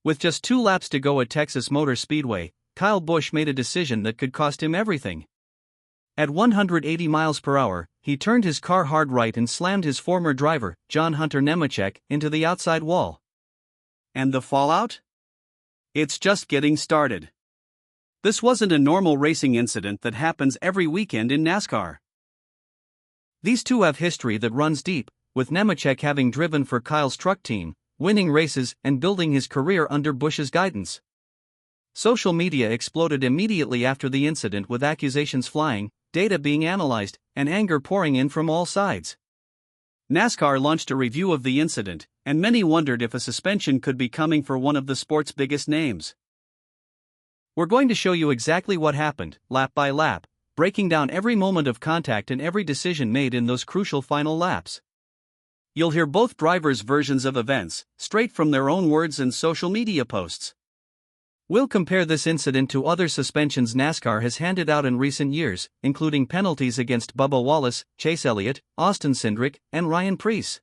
With just 2 laps to go at Texas Motor Speedway, Kyle Busch made a decision that could cost him everything. At 180 miles per hour, he turned his car hard right and slammed his former driver, John Hunter Nemechek, into the outside wall. And the fallout? It's just getting started. This wasn't a normal racing incident that happens every weekend in NASCAR. These two have history that runs deep, with Nemechek having driven for Kyle's truck team, winning races and building his career under Busch's guidance. Social media exploded immediately after the incident, with accusations flying, data being analyzed, and anger pouring in from all sides. NASCAR launched a review of the incident, and many wondered if a suspension could be coming for one of the sport's biggest names. We're going to show you exactly what happened, lap by lap, breaking down every moment of contact and every decision made in those crucial final laps. You'll hear both drivers' versions of events, straight from their own words and social media posts. We'll compare this incident to other suspensions NASCAR has handed out in recent years, including penalties against Bubba Wallace, Chase Elliott, Austin Cindric, and Ryan Preece.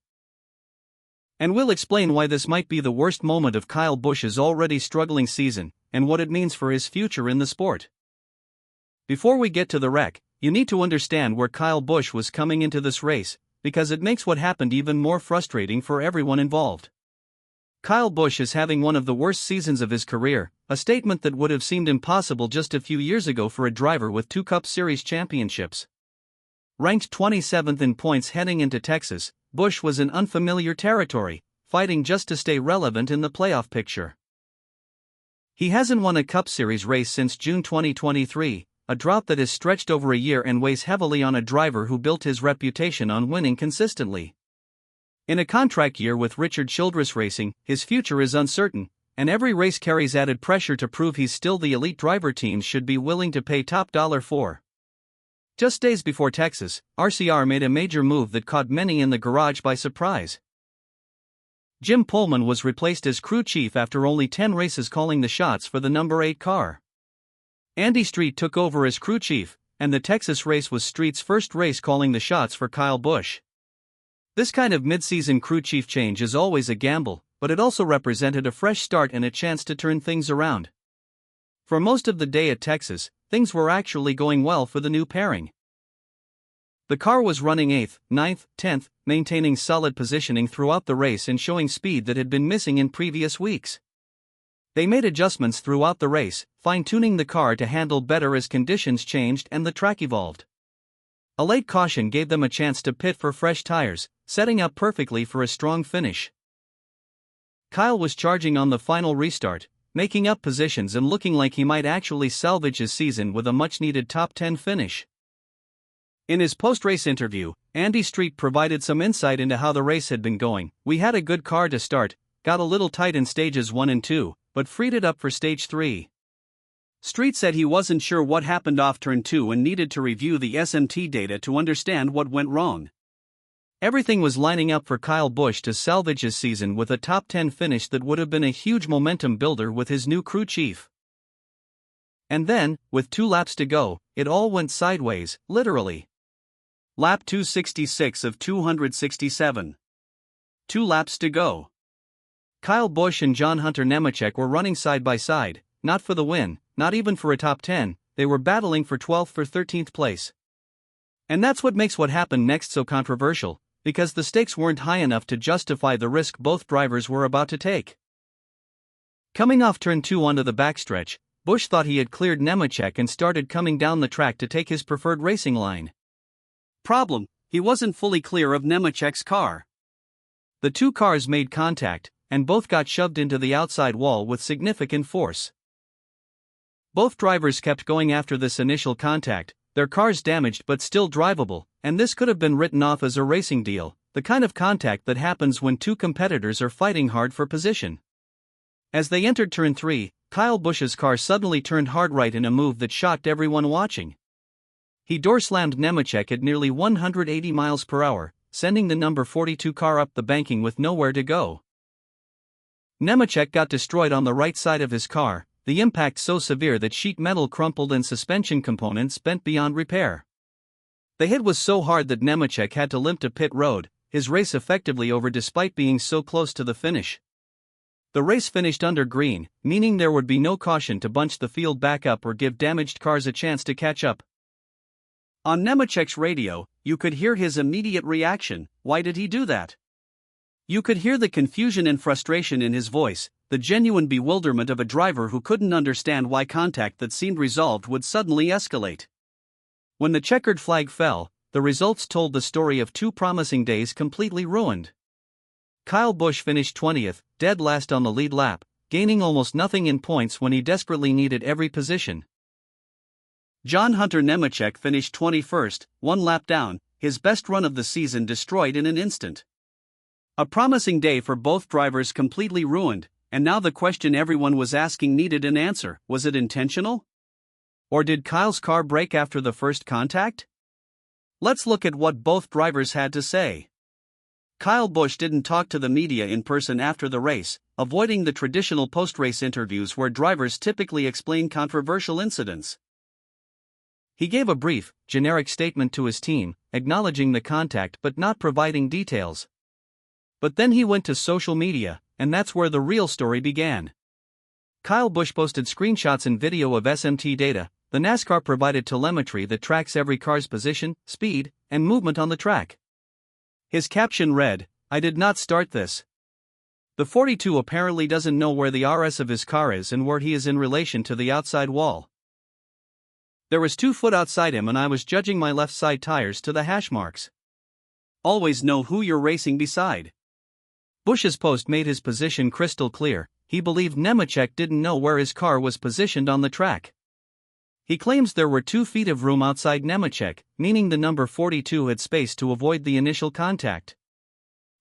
And we'll explain why this might be the worst moment of Kyle Busch's already struggling season, and what it means for his future in the sport. Before we get to the wreck, you need to understand where Kyle Busch was coming into this race, because it makes what happened even more frustrating for everyone involved. Kyle Busch is having one of the worst seasons of his career, a statement that would have seemed impossible just a few years ago for a driver with 2 Cup Series championships. Ranked 27th in points heading into Texas, Busch was in unfamiliar territory, fighting just to stay relevant in the playoff picture. He hasn't won a Cup Series race since June 2023, a drought that has stretched over a year and weighs heavily on a driver who built his reputation on winning consistently. In a contract year with Childress Racing, his future is uncertain, and every race carries added pressure to prove he's still the elite driver teams should be willing to pay top dollar for. Just days before Texas, RCR made a major move that caught many in the garage by surprise. Jim Pullman was replaced as crew chief after only 10 races calling the shots for the number 8 car. Andy Street took over as crew chief, and the Texas race was Street's first race calling the shots for Kyle Busch. This kind of mid-season crew chief change is always a gamble, but it also represented a fresh start and a chance to turn things around. For most of the day at Texas, things were actually going well for the new pairing. The car was running 8th, 9th, 10th, maintaining solid positioning throughout the race and showing speed that had been missing in previous weeks. They made adjustments throughout the race, fine-tuning the car to handle better as conditions changed and the track evolved. A late caution gave them a chance to pit for fresh tires, setting up perfectly for a strong finish. Kyle was charging on the final restart, making up positions and looking like he might actually salvage his season with a much-needed top 10 finish. In his post-race interview, Andy Street provided some insight into how the race had been going. "We had a good car to start, got a little tight in stages 1 and 2, but freed it up for stage 3. Street said he wasn't sure what happened off turn 2 and needed to review the SMT data to understand what went wrong. Everything was lining up for Kyle Busch to salvage his season with a top 10 finish that would have been a huge momentum builder with his new crew chief. And then, with 2 laps to go, it all went sideways, literally. Lap 266 of 267. 2 laps to go. Kyle Busch and John Hunter Nemechek were running side by side, not for the win, not even for a top 10, they were battling for 12th or 13th place. And that's what makes what happened next so controversial, because the stakes weren't high enough to justify the risk both drivers were about to take. Coming off turn 2 onto the backstretch, Busch thought he had cleared Nemechek and started coming down the track to take his preferred racing line. Problem: he wasn't fully clear of Nemechek's car. The 2 cars made contact, and both got shoved into the outside wall with significant force. Both drivers kept going after this initial contact, their cars damaged but still drivable, and this could have been written off as a racing deal, the kind of contact that happens when 2 competitors are fighting hard for position. As they entered turn 3, Kyle Busch's car suddenly turned hard right in a move that shocked everyone watching. He door-slammed Nemechek at nearly 180 miles per hour, sending the number 42 car up the banking with nowhere to go. Nemechek got destroyed on the right side of his car, the impact so severe that sheet metal crumpled and suspension components bent beyond repair. The hit was so hard that Nemechek had to limp to pit road, his race effectively over despite being so close to the finish. The race finished under green, meaning there would be no caution to bunch the field back up or give damaged cars a chance to catch up. On Nemechek's radio, you could hear his immediate reaction. Why did he do that? You could hear the confusion and frustration in his voice, the genuine bewilderment of a driver who couldn't understand why contact that seemed resolved would suddenly escalate. When the checkered flag fell, the results told the story of 2 promising days completely ruined. Kyle Busch finished 20th, dead last on the lead lap, gaining almost nothing in points when he desperately needed every position. John Hunter Nemechek finished 21st, 1 lap down, his best run of the season destroyed in an instant. A promising day for both drivers completely ruined, and now the question everyone was asking needed an answer: was it intentional? Or did Kyle's car break after the first contact? Let's look at what both drivers had to say. Kyle Busch didn't talk to the media in person after the race, avoiding the traditional post-race interviews where drivers typically explain controversial incidents. He gave a brief, generic statement to his team, acknowledging the contact but not providing details. But then he went to social media, and that's where the real story began. Kyle Busch posted screenshots and video of SMT data. The NASCAR provided telemetry that tracks every car's position, speed, and movement on the track. His caption read, "I did not start this." The 42 apparently doesn't know where the RS of his car is and where he is in relation to the outside wall. There was 2 foot outside him and I was judging my left side tires to the hash marks. Always know who you're racing beside. Busch's post made his position crystal clear. He believed Nemechek didn't know where his car was positioned on the track. He claims there were 2 feet of room outside Nemechek, meaning the number 42 had space to avoid the initial contact.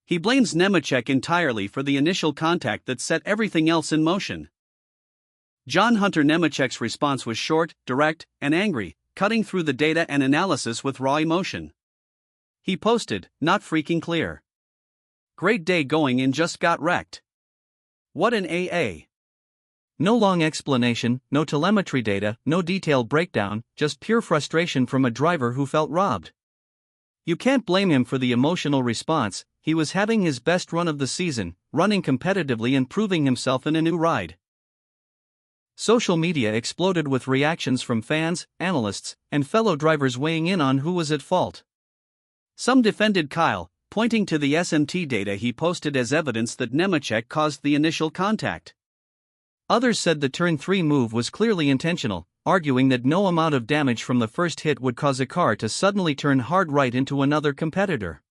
He blames Nemechek entirely for the initial contact that set everything else in motion. John Hunter Nemechek's response was short, direct, and angry, cutting through the data and analysis with raw emotion. He posted, "Not freaking clear. Great day going in, just got wrecked. What an AA." No long explanation, no telemetry data, no detailed breakdown, just pure frustration from a driver who felt robbed. You can't blame him for the emotional response. He was having his best run of the season, running competitively and proving himself in a new ride. Social media exploded with reactions from fans, analysts, and fellow drivers weighing in on who was at fault. Some defended Kyle, pointing to the SMT data he posted as evidence that Nemechek caused the initial contact. Others said the turn 3 move was clearly intentional, arguing that no amount of damage from the first hit would cause a car to suddenly turn hard right into another competitor.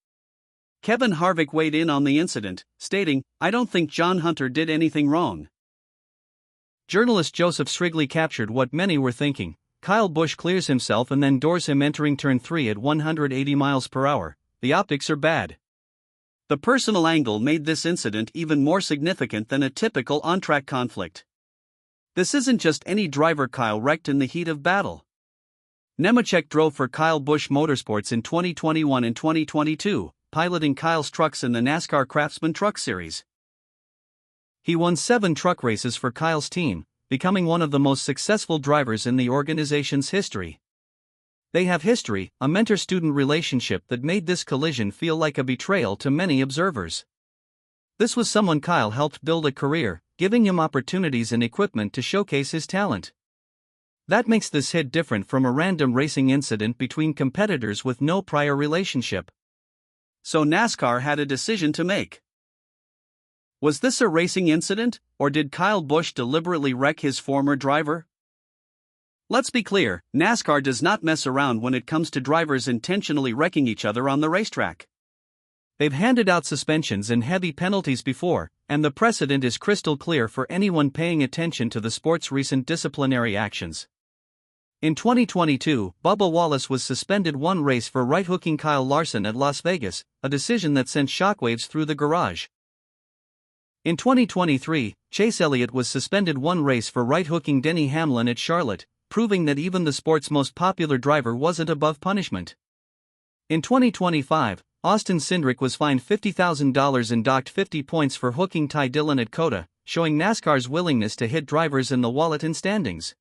Kevin Harvick weighed in on the incident, stating, "I don't think John Hunter did anything wrong." Journalist Joseph Strigley captured what many were thinking. Kyle Busch clears himself and then doors him entering turn 3 at 180 miles per hour. The optics are bad. The personal angle made this incident even more significant than a typical on-track conflict. This isn't just any driver Kyle wrecked in the heat of battle. Nemechek drove for Kyle Busch Motorsports in 2021 and 2022, piloting Kyle's trucks in the NASCAR Craftsman Truck Series. He won 7 truck races for Kyle's team, becoming one of the most successful drivers in the organization's history. They have history, a mentor-student relationship that made this collision feel like a betrayal to many observers. This was someone Kyle helped build a career, giving him opportunities and equipment to showcase his talent. That makes this hit different from a random racing incident between competitors with no prior relationship. So NASCAR had a decision to make. Was this a racing incident, or did Kyle Busch deliberately wreck his former driver? Let's be clear, NASCAR does not mess around when it comes to drivers intentionally wrecking each other on the racetrack. They've handed out suspensions and heavy penalties before, and the precedent is crystal clear for anyone paying attention to the sport's recent disciplinary actions. In 2022, Bubba Wallace was suspended 1 race for right-hooking Kyle Larson at Las Vegas, a decision that sent shockwaves through the garage. In 2023, Chase Elliott was suspended 1 race for right-hooking Denny Hamlin at Charlotte, proving that even the sport's most popular driver wasn't above punishment. In 2025, Austin Cindric was fined $50,000 and docked 50 points for hooking Ty Dillon at COTA, showing NASCAR's willingness to hit drivers in the wallet and standings.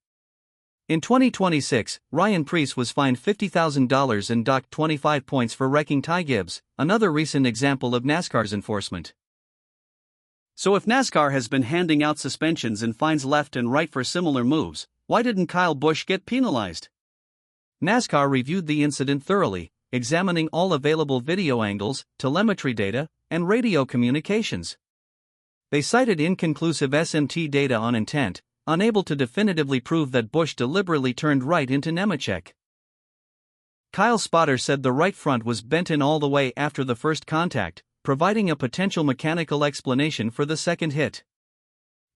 In 2026, Ryan Preece was fined $50,000 and docked 25 points for wrecking Ty Gibbs, another recent example of NASCAR's enforcement. So if NASCAR has been handing out suspensions and fines left and right for similar moves, why didn't Kyle Busch get penalized? NASCAR reviewed the incident thoroughly, examining all available video angles, telemetry data, and radio communications. They cited inconclusive SMT data on intent, unable to definitively prove that Busch deliberately turned right into Nemechek. Kyle's spotter said the right front was bent in all the way after the first contact, providing a potential mechanical explanation for the second hit.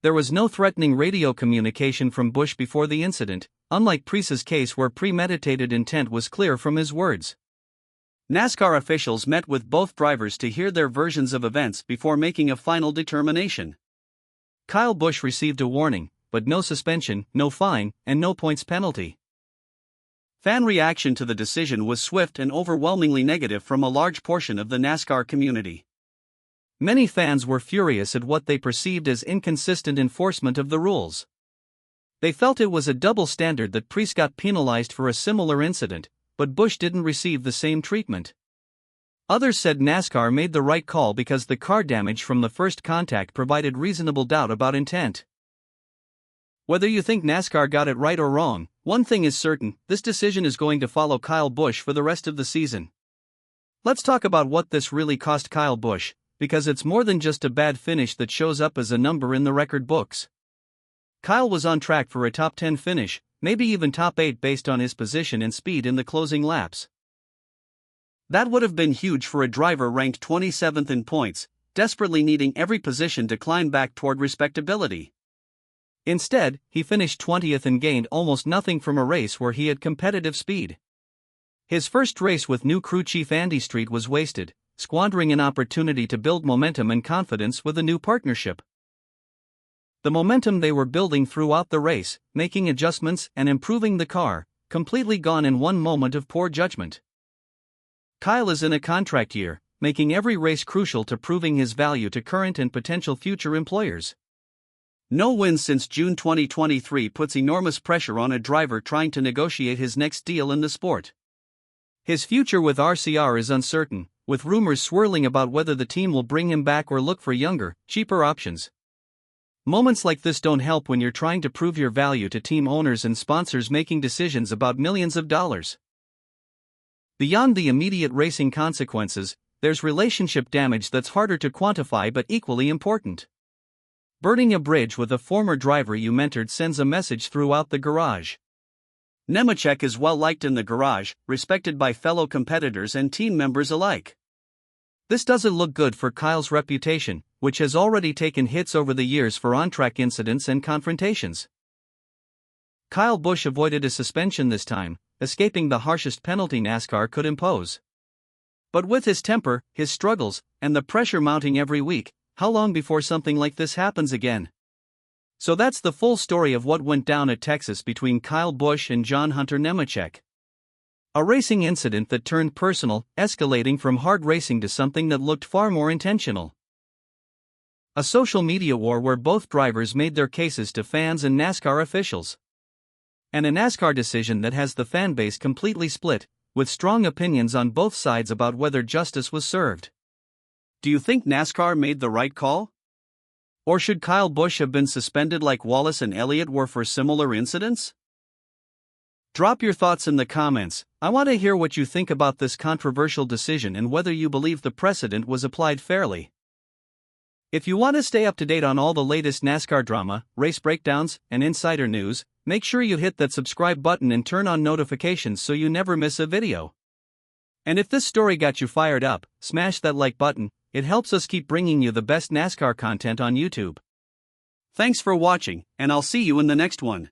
There was no threatening radio communication from Busch before the incident, unlike Preece's case where premeditated intent was clear from his words. NASCAR officials met with both drivers to hear their versions of events before making a final determination. Kyle Busch received a warning, but no suspension, no fine, and no points penalty. Fan reaction to the decision was swift and overwhelmingly negative from a large portion of the NASCAR community. Many fans were furious at what they perceived as inconsistent enforcement of the rules. They felt it was a double standard that Preece got penalized for a similar incident, but Busch didn't receive the same treatment. Others said NASCAR made the right call because the car damage from the first contact provided reasonable doubt about intent. Whether you think NASCAR got it right or wrong, one thing is certain: this decision is going to follow Kyle Busch for the rest of the season. Let's talk about what this really cost Kyle Busch, because it's more than just a bad finish that shows up as a number in the record books. Kyle was on track for a top 10 finish, maybe even top 8 based on his position and speed in the closing laps. That would have been huge for a driver ranked 27th in points, desperately needing every position to climb back toward respectability. Instead, he finished 20th and gained almost nothing from a race where he had competitive speed. His first race with new crew chief Andy Street was wasted, squandering an opportunity to build momentum and confidence with a new partnership. The momentum they were building throughout the race, making adjustments and improving the car, completely gone in one moment of poor judgment. Kyle is in a contract year, making every race crucial to proving his value to current and potential future employers. No wins since June 2023 puts enormous pressure on a driver trying to negotiate his next deal in the sport. His future with RCR is uncertain, with rumors swirling about whether the team will bring him back or look for younger, cheaper options. Moments like this don't help when you're trying to prove your value to team owners and sponsors making decisions about millions of dollars. Beyond the immediate racing consequences, there's relationship damage that's harder to quantify but equally important. Burning a bridge with a former driver you mentored sends a message throughout the garage. Nemechek is well liked in the garage, respected by fellow competitors and team members alike. This doesn't look good for Kyle's reputation, which has already taken hits over the years for on-track incidents and confrontations. Kyle Busch avoided a suspension this time, escaping the harshest penalty NASCAR could impose. But with his temper, his struggles, and the pressure mounting every week, how long before something like this happens again? So that's the full story of what went down at Texas between Kyle Busch and John Hunter Nemechek. A racing incident that turned personal, escalating from hard racing to something that looked far more intentional. A social media war where both drivers made their cases to fans and NASCAR officials. And a NASCAR decision that has the fan base completely split, with strong opinions on both sides about whether justice was served. Do you think NASCAR made the right call? Or should Kyle Busch have been suspended like Wallace and Elliott were for similar incidents? Drop your thoughts in the comments. I want to hear what you think about this controversial decision and whether you believe the precedent was applied fairly. If you want to stay up to date on all the latest NASCAR drama, race breakdowns, and insider news, make sure you hit that subscribe button and turn on notifications so you never miss a video. And if this story got you fired up, smash that like button. It helps us keep bringing you the best NASCAR content on YouTube. Thanks for watching, and I'll see you in the next one.